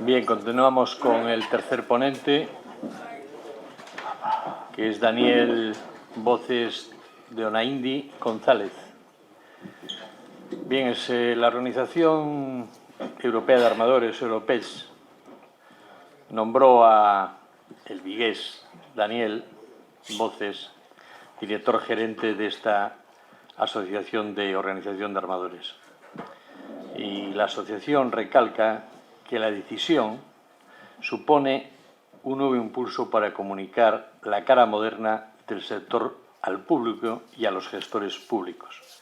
Bien, continuamos con el tercer ponente, que es Daniel Voces de Onaindi González. Bien, la Organización Europea de Armadores, Europes, nombró a el vigués Daniel Voces director gerente de esta Asociación de Organización de Armadores. Y la asociación recalca que la decisión supone un nuevo impulso para comunicar la cara moderna del sector al público y a los gestores públicos.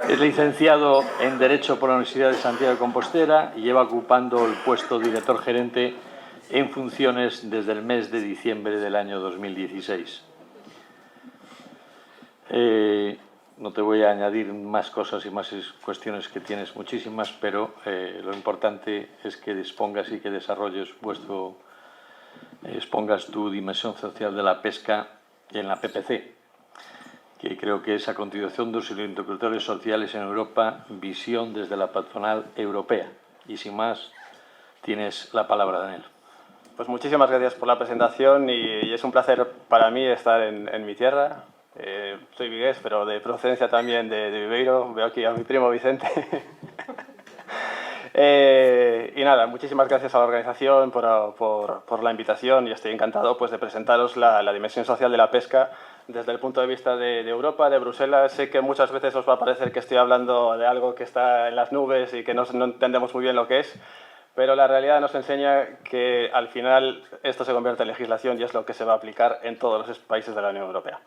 Es licenciado en Derecho por la Universidad de Santiago de Compostela y lleva ocupando el puesto de director gerente en funciones desde el mes de diciembre del año 2016. No te voy a añadir más cosas y más cuestiones, que tienes muchísimas, pero lo importante es que dispongas y que desarrolles expongas tu dimensión social de la pesca en la PPC, que creo que es a continuación de los indicadores sociales en Europa, visión desde la patronal europea. Y sin más, tienes la palabra, Daniel. Pues muchísimas gracias por la presentación y es un placer para mí estar en mi tierra. Soy vigués, pero de procedencia también de Viveiro. Veo aquí a mi primo Vicente. Y nada, muchísimas gracias a la organización por la invitación y estoy encantado pues, de presentaros la dimensión social de la pesca desde el punto de vista de Europa, de Bruselas. Sé que muchas veces os va a parecer que estoy hablando de algo que está en las nubes y que no entendemos muy bien lo que es, pero la realidad nos enseña que al final esto se convierte en legislación y es lo que se va a aplicar en todos los países de la Unión Europea.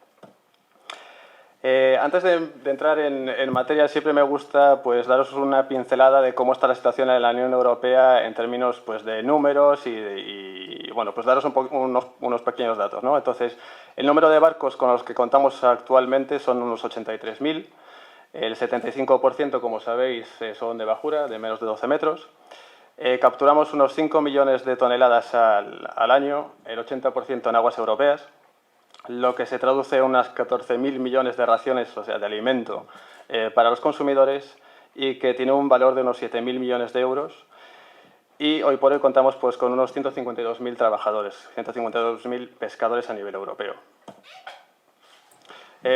Antes de entrar en materia, siempre me gusta pues, daros una pincelada de cómo está la situación en la Unión Europea en términos pues, de números y bueno, pues daros unos pequeños datos, ¿no? Entonces, el número de barcos con los que contamos actualmente son unos 83.000. El 75%, como sabéis, son de bajura, de menos de 12 metros. Capturamos unos 5 millones de toneladas al año, el 80% en aguas europeas, lo que se traduce en unas 14.000 millones de raciones, o sea, de alimento, para los consumidores y que tiene un valor de unos 7.000 millones de euros. Y hoy por hoy contamos pues, con unos 152.000 trabajadores, 152.000 pescadores a nivel europeo.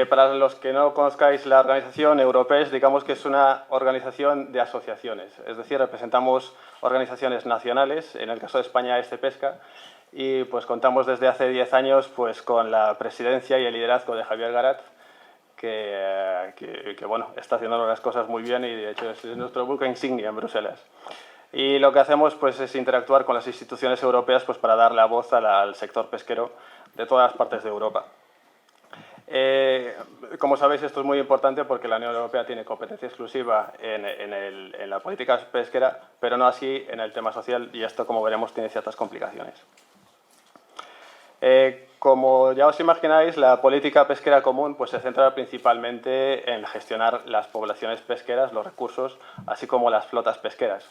Para los que no conozcáis la organización Europes, digamos que es una organización de asociaciones, es decir, representamos organizaciones nacionales, en el caso de España es Pesca, y pues contamos desde hace 10 años pues, con la presidencia y el liderazgo de Javier Garat, que bueno, está haciendo las cosas muy bien y de hecho es nuestro buque insignia en Bruselas. Y lo que hacemos pues, es interactuar con las instituciones europeas pues, para dar la voz al sector pesquero de todas las partes de Europa. Como sabéis, esto es muy importante porque la Unión Europea tiene competencia exclusiva en la política pesquera, pero no así en el tema social, y esto, como veremos, tiene ciertas complicaciones. Como ya os imagináis, la política pesquera común pues, se centra principalmente en gestionar las poblaciones pesqueras, los recursos, así como las flotas pesqueras.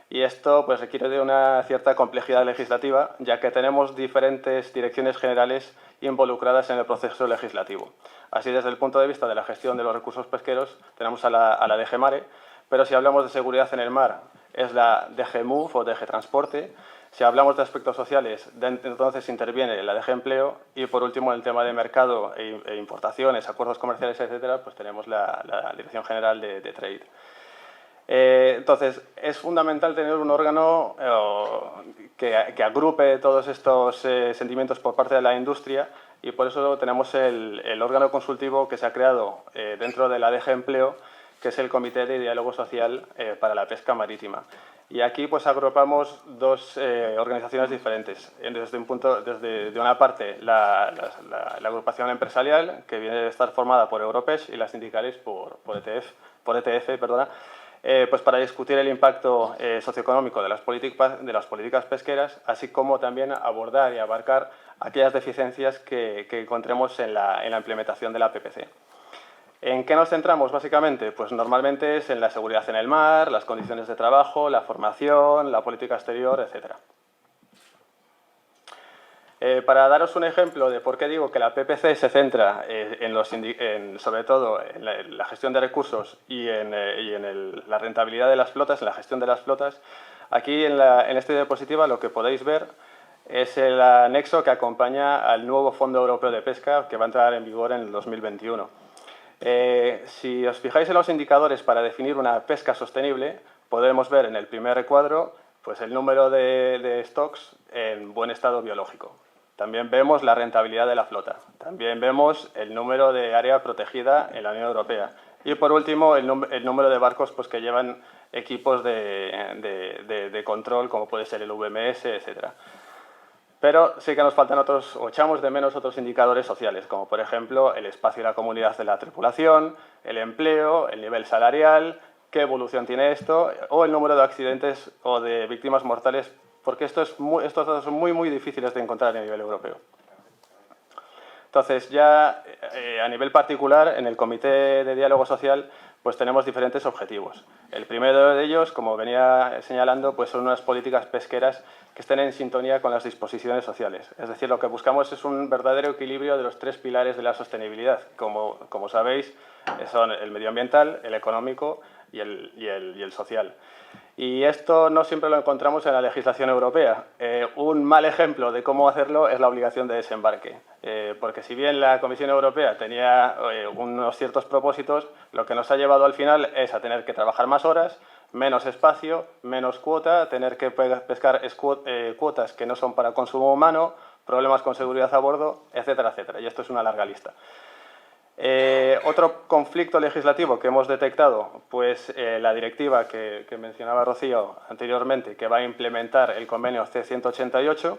Y esto pues, requiere de una cierta complejidad legislativa, ya que tenemos diferentes direcciones generales involucradas en el proceso legislativo. Así, desde el punto de vista de la gestión de los recursos pesqueros, tenemos a la DG Mare, pero si hablamos de seguridad en el mar, es la DG Move o DG Transporte. Si hablamos de aspectos sociales, entonces interviene la DG Empleo y, por último, en el tema de mercado e importaciones, acuerdos comerciales, etcétera, pues tenemos la Dirección General de Trade. Entonces, es fundamental tener un órgano que agrupe todos estos sentimientos por parte de la industria y por eso tenemos el órgano consultivo que se ha creado dentro de la DG Empleo, que es el Comité de Diálogo Social para la Pesca Marítima. Y aquí pues agrupamos dos organizaciones diferentes. De una parte, la agrupación empresarial, que viene de estar formada por Europes, y las sindicales por ETF, pues para discutir el impacto socioeconómico de las políticas pesqueras, así como también abordar y abarcar aquellas deficiencias que encontremos en la implementación de la PPC. ¿En qué nos centramos, básicamente? Pues normalmente es en la seguridad en el mar, las condiciones de trabajo, la formación, la política exterior, etc. Para daros un ejemplo de por qué digo que la PPC se centra sobre todo en la gestión de recursos y en la rentabilidad de las flotas, en la gestión de las flotas, aquí en esta diapositiva lo que podéis ver es el anexo que acompaña al nuevo Fondo Europeo de Pesca que va a entrar en vigor en el 2021. Si os fijáis en los indicadores para definir una pesca sostenible, podemos ver en el primer recuadro pues, el número de stocks en buen estado biológico. También vemos la rentabilidad de la flota. También vemos el número de área protegida en la Unión Europea. Y, por último, el número de barcos pues, que llevan equipos de control, como puede ser el VMS, etcétera. Pero sí que nos faltan otros, o echamos de menos otros indicadores sociales, como por ejemplo el espacio y la comunidad de la tripulación, el empleo, el nivel salarial, qué evolución tiene esto, o el número de accidentes o de víctimas mortales, porque estos datos son muy difíciles de encontrar a nivel europeo. Entonces, ya a nivel particular, en el Comité de Diálogo Social, pues tenemos diferentes objetivos. El primero de ellos, como venía señalando, pues son unas políticas pesqueras que estén en sintonía con las disposiciones sociales. Es decir, lo que buscamos es un verdadero equilibrio de los tres pilares de la sostenibilidad. Como sabéis, son el medioambiental, el económico y el social. Y esto no siempre lo encontramos en la legislación europea. Un mal ejemplo de cómo hacerlo es la obligación de desembarque. Porque si bien la Comisión Europea tenía unos ciertos propósitos, lo que nos ha llevado al final es a tener que trabajar más horas, menos espacio, menos cuota, tener que pescar cuotas que no son para consumo humano, problemas con seguridad a bordo, etcétera, etcétera. Y esto es una larga lista. Otro conflicto legislativo que hemos detectado, pues la directiva que mencionaba Rocío anteriormente, que va a implementar el convenio C188,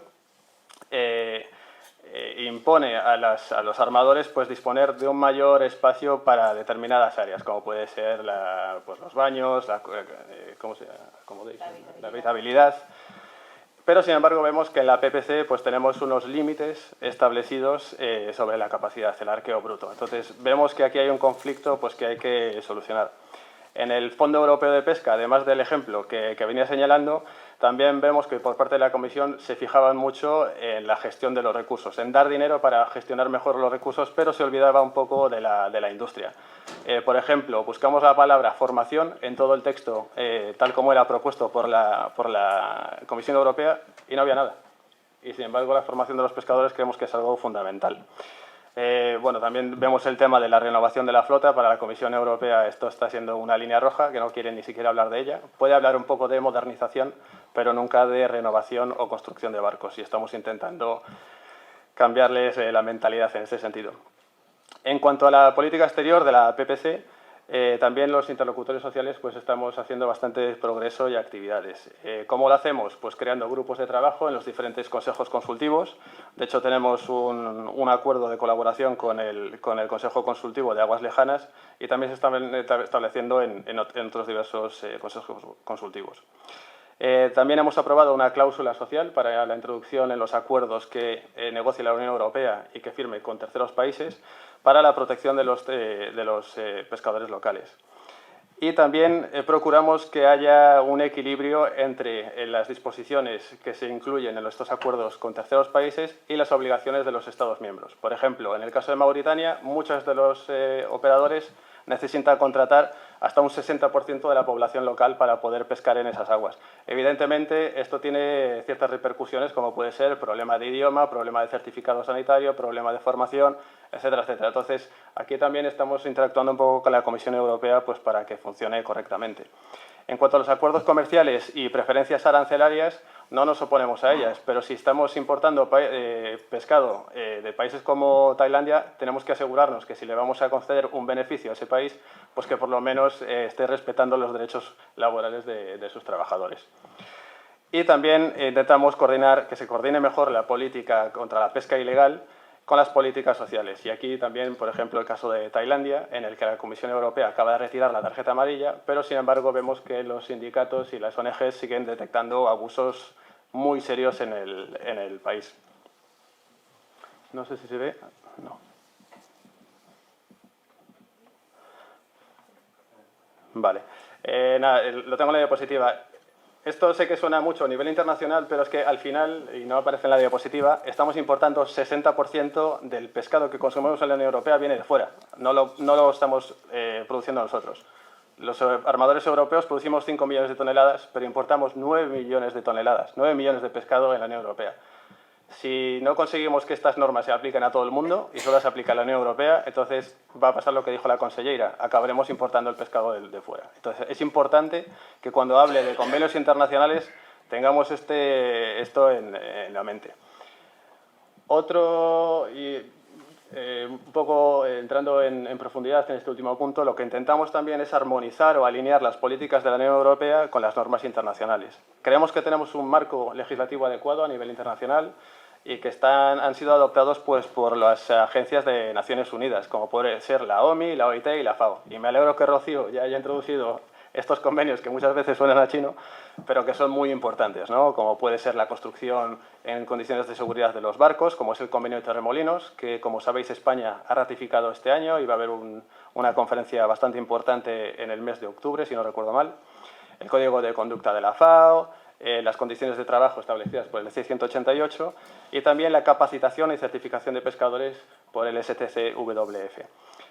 impone a los armadores pues, disponer de un mayor espacio para determinadas áreas, como puede ser pues, los baños, la habitabilidad. Pero, sin embargo, vemos que en la PPC pues, tenemos unos límites establecidos sobre la capacidad, el arqueo bruto. Entonces, vemos que aquí hay un conflicto pues, que hay que solucionar. En el Fondo Europeo de Pesca, además del ejemplo que venía señalando, también vemos que por parte de la Comisión se fijaban mucho en la gestión de los recursos, en dar dinero para gestionar mejor los recursos, pero se olvidaba un poco de la industria. Por ejemplo, buscamos la palabra formación en todo el texto, tal como era propuesto por la Comisión Europea, y no había nada. Y, sin embargo, la formación de los pescadores creemos que es algo fundamental. Bueno, también vemos el tema de la renovación de la flota. Para la Comisión Europea esto está siendo una línea roja, que no quieren ni siquiera hablar de ella. Puede hablar un poco de modernización, pero nunca de renovación o construcción de barcos. Y estamos intentando cambiarles la mentalidad en este sentido. En cuanto a la política exterior de la PPC, también los interlocutores sociales pues, estamos haciendo bastante progreso y actividades. ¿Cómo lo hacemos? Pues creando grupos de trabajo en los diferentes consejos consultivos. De hecho, tenemos un acuerdo de colaboración con el Consejo Consultivo de Aguas Lejanas y también se está estableciendo en otros diversos consejos consultivos. También hemos aprobado una cláusula social para la introducción en los acuerdos que negocie la Unión Europea y que firme con terceros países para la protección de los pescadores locales. Y también procuramos que haya un equilibrio entre las disposiciones que se incluyen en estos acuerdos con terceros países y las obligaciones de los Estados miembros. Por ejemplo, en el caso de Mauritania, muchos de los operadores necesitan contratar hasta un 60% de la población local para poder pescar en esas aguas. Evidentemente, esto tiene ciertas repercusiones, como puede ser problema de idioma, problema de certificado sanitario, problema de formación, etcétera, etcétera. Entonces, aquí también estamos interactuando un poco con la Comisión Europea pues, para que funcione correctamente. En cuanto a los acuerdos comerciales y preferencias arancelarias, no nos oponemos a ellas, pero si estamos importando pescado de países como Tailandia, tenemos que asegurarnos que si le vamos a conceder un beneficio a ese país, pues que por lo menos esté respetando los derechos laborales de sus trabajadores. Y también intentamos que se coordine mejor la política contra la pesca ilegal con las políticas sociales. Y aquí también, por ejemplo, el caso de Tailandia, en el que la Comisión Europea acaba de retirar la tarjeta amarilla, pero sin embargo vemos que los sindicatos y las ONG siguen detectando abusos muy serios en el país. No sé si se ve. No. Vale. Nada, lo tengo en la diapositiva. Esto sé que suena mucho a nivel internacional, pero es que al final, y no aparece en la diapositiva, estamos importando 60% del pescado que consumimos en la Unión Europea viene de fuera. No lo estamos produciendo nosotros. Los armadores europeos producimos 5 millones de toneladas, pero importamos 9 millones de toneladas, 9 millones de pescado en la Unión Europea. Si no conseguimos que estas normas se apliquen a todo el mundo y solo se aplica a la Unión Europea, entonces va a pasar lo que dijo la consellera, acabaremos importando el pescado de fuera. Entonces es importante que cuando hable de convenios internacionales tengamos esto en la mente. Un poco entrando en profundidad en este último punto, lo que intentamos también es armonizar o alinear las políticas de la Unión Europea con las normas internacionales. Creemos que tenemos un marco legislativo adecuado a nivel internacional y que han sido adoptados pues, por las agencias de Naciones Unidas, como puede ser la OMI, la OIT y la FAO. Y me alegro que Rocío ya haya introducido estos convenios que muchas veces suenan a chino, pero que son muy importantes, ¿no? Como puede ser la construcción en condiciones de seguridad de los barcos, como es el convenio de Torremolinos, que, como sabéis, España ha ratificado este año y va a haber una conferencia bastante importante en el mes de octubre, si no recuerdo mal. El Código de Conducta de la FAO, las condiciones de trabajo establecidas por el C-188 y también la capacitación y certificación de pescadores por el STCWF.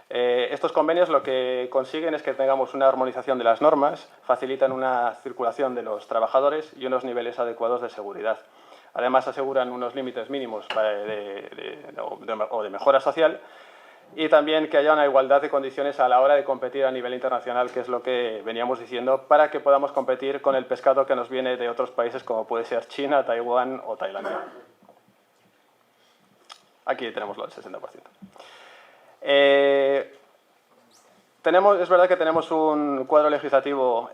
Estos convenios lo que consiguen es que tengamos una armonización de las normas, facilitan una circulación de los trabajadores y unos niveles adecuados de seguridad. Además, aseguran unos límites mínimos de mejora social y también que haya una igualdad de condiciones a la hora de competir a nivel internacional, que es lo que veníamos diciendo, para que podamos competir con el pescado que nos viene de otros países como puede ser China, Taiwán o Tailandia. Aquí tenemos lo del 60%. Es verdad que tenemos un cuadro legislativo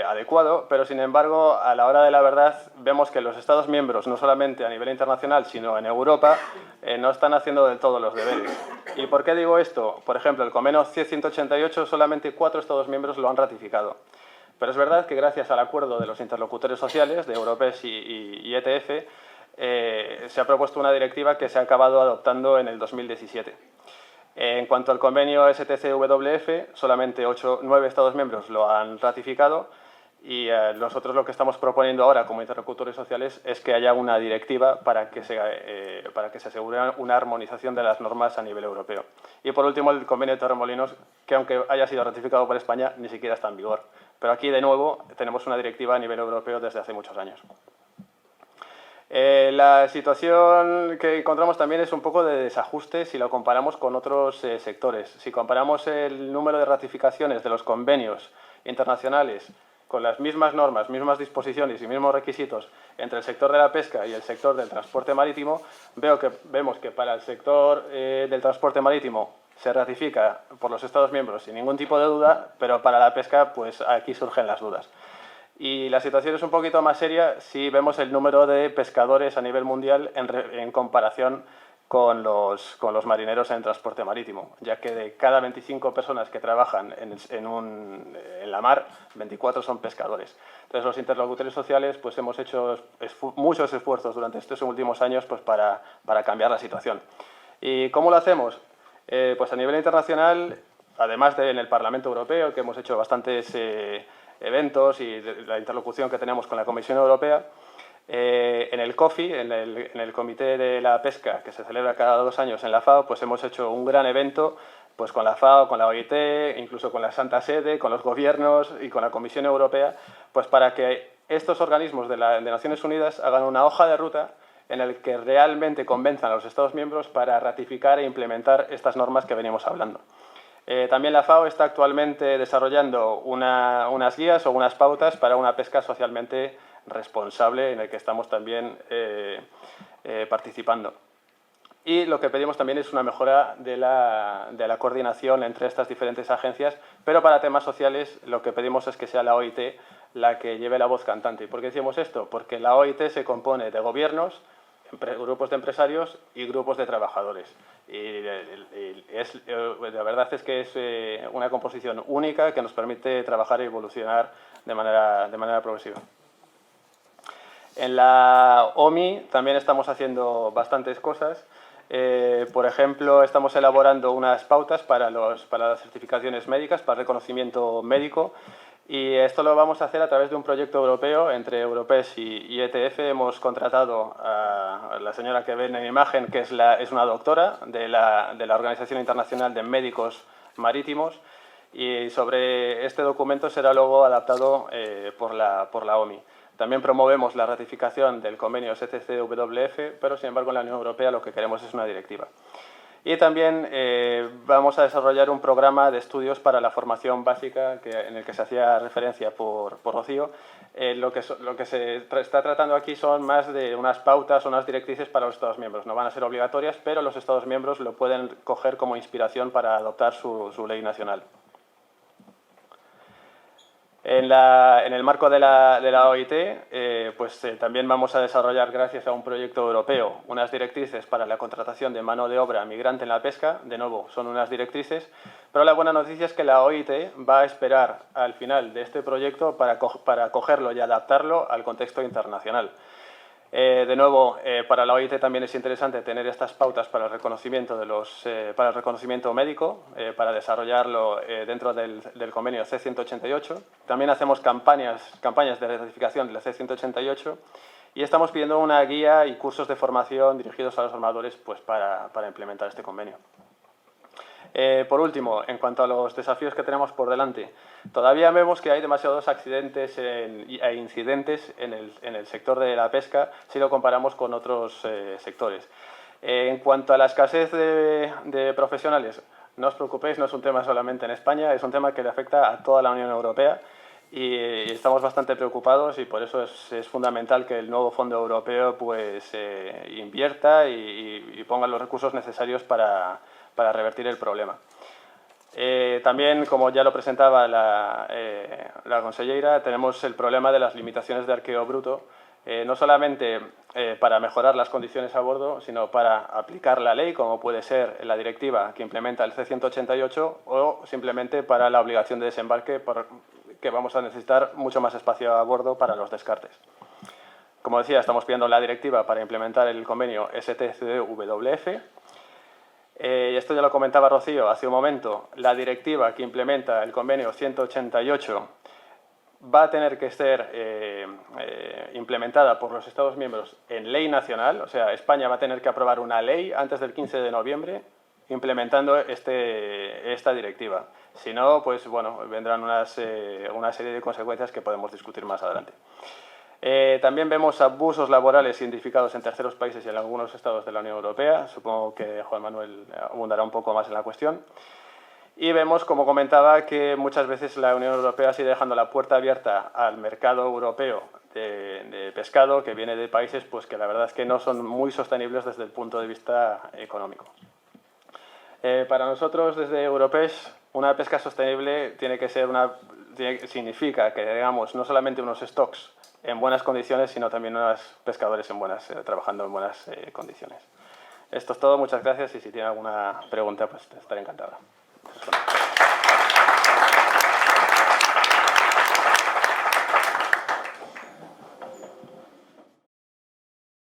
adecuado, pero sin embargo, a la hora de la verdad, vemos que los Estados miembros, no solamente a nivel internacional, sino en Europa, no están haciendo del todo los deberes. ¿Y por qué digo esto? Por ejemplo, el convenio C-188, solamente 4 Estados miembros lo han ratificado. Pero es verdad que gracias al acuerdo de los interlocutores sociales, de Europes y ETF, se ha propuesto una directiva que se ha acabado adoptando en el 2017. En cuanto al convenio STCWF, solamente 9 Estados miembros lo han ratificado y nosotros lo que estamos proponiendo ahora como interlocutores sociales es que haya una directiva para que se asegure una armonización de las normas a nivel europeo. Y por último, el convenio de Torremolinos, que aunque haya sido ratificado por España, ni siquiera está en vigor. Pero aquí, de nuevo, tenemos una directiva a nivel europeo desde hace muchos años. La situación que encontramos también es un poco de desajuste si lo comparamos con otros sectores. Si comparamos el número de ratificaciones de los convenios internacionales con las mismas normas, mismas disposiciones y mismos requisitos entre el sector de la pesca y el sector del transporte marítimo, vemos que para el sector del transporte marítimo se ratifica por los Estados miembros sin ningún tipo de duda, pero para la pesca, pues aquí surgen las dudas. Y la situación es un poquito más seria si vemos el número de pescadores a nivel mundial en comparación con los marineros en transporte marítimo, ya que de cada 25 personas que trabajan en la mar, 24 son pescadores. Entonces, los interlocutores sociales pues, hemos hecho muchos esfuerzos durante estos últimos años pues, para cambiar la situación. ¿Y cómo lo hacemos? Pues a nivel internacional, además en el Parlamento Europeo, que hemos hecho bastantes eventos y la interlocución que tenemos con la Comisión Europea, en el COFI, en el Comité de la Pesca, que se celebra cada 2 años en la FAO, pues hemos hecho un gran evento pues con la FAO, con la OIT, incluso con la Santa Sede, con los gobiernos y con la Comisión Europea, pues para que estos organismos de Naciones Unidas hagan una hoja de ruta en el que realmente convenzan a los Estados miembros para ratificar e implementar estas normas que venimos hablando. También la FAO está actualmente desarrollando unas guías o unas pautas para una pesca socialmente responsable en el que estamos también participando. Y lo que pedimos también es una mejora de la coordinación entre estas diferentes agencias, pero para temas sociales lo que pedimos es que sea la OIT la que lleve la voz cantante. ¿Y por qué decimos esto? Porque la OIT se compone de gobiernos, grupos de empresarios y grupos de trabajadores. Y la verdad es que es una composición única que nos permite trabajar y evolucionar de manera progresiva. En la OMI también estamos haciendo bastantes cosas. Por ejemplo, estamos elaborando unas pautas para las certificaciones médicas, para el reconocimiento médico, Y esto lo vamos a hacer a través de un proyecto europeo entre Europes y ETF. Hemos contratado a la señora que ven en imagen, que es una doctora de la Organización Internacional de Médicos Marítimos, y sobre este documento será luego adaptado por la OMI. También promovemos la ratificación del convenio STCWF, pero sin embargo en la Unión Europea lo que queremos es una directiva. Y también vamos a desarrollar un programa de estudios para la formación básica en el que se hacía referencia por Rocío. Lo que se está tratando aquí son más de unas pautas o unas directrices para los Estados miembros. No van a ser obligatorias, pero los Estados miembros lo pueden coger como inspiración para adoptar su ley nacional. En el marco de la OIT, también vamos a desarrollar, gracias a un proyecto europeo, unas directrices para la contratación de mano de obra migrante en la pesca. De nuevo, son unas directrices, pero la buena noticia es que la OIT va a esperar al final de este proyecto para cogerlo y adaptarlo al contexto internacional. De nuevo, para la OIT también es interesante tener estas pautas para el reconocimiento para el reconocimiento médico, para desarrollarlo dentro del convenio C188. También hacemos campañas de ratificación del C188 y estamos pidiendo una guía y cursos de formación dirigidos a los armadores para implementar este convenio. Por último, en cuanto a los desafíos que tenemos por delante, todavía vemos que hay demasiados accidentes e incidentes en el sector de la pesca si lo comparamos con otros sectores. En cuanto a la escasez de profesionales, no os preocupéis, no es un tema solamente en España, es un tema que le afecta a toda la Unión Europea y estamos bastante preocupados, y por eso es fundamental que el nuevo Fondo Europeo invierta y ponga los recursos necesarios para revertir el problema. También, como ya lo presentaba la consellera, tenemos el problema de las limitaciones de arqueo bruto, no solamente para mejorar las condiciones a bordo, sino para aplicar la ley, como puede ser la directiva que implementa el C188, o simplemente para la obligación de desembarque, que vamos a necesitar mucho más espacio a bordo para los descartes. Como decía, estamos pidiendo la directiva para implementar el convenio STCWF. Y esto ya lo comentaba Rocío hace un momento. La directiva que implementa el convenio 188 va a tener que ser implementada por los Estados miembros en ley nacional. O sea, España va a tener que aprobar una ley antes del 15 de noviembre implementando esta directiva. Si no, pues bueno, vendrán una serie de consecuencias que podemos discutir más adelante. También vemos abusos laborales identificados en terceros países y en algunos estados de la Unión Europea. Supongo que Juan Manuel abundará un poco más en la cuestión. Y vemos, como comentaba, que muchas veces la Unión Europea sigue dejando la puerta abierta al mercado europeo de pescado, que viene de países que la verdad es que no son muy sostenibles desde el punto de vista económico. Para nosotros, desde Europes, una pesca sostenible significa que tengamos no solamente unos stocks en buenas condiciones, sino también unos pescadores trabajando en buenas condiciones. Esto es todo, muchas gracias, y si tienen alguna pregunta, pues estaré encantado.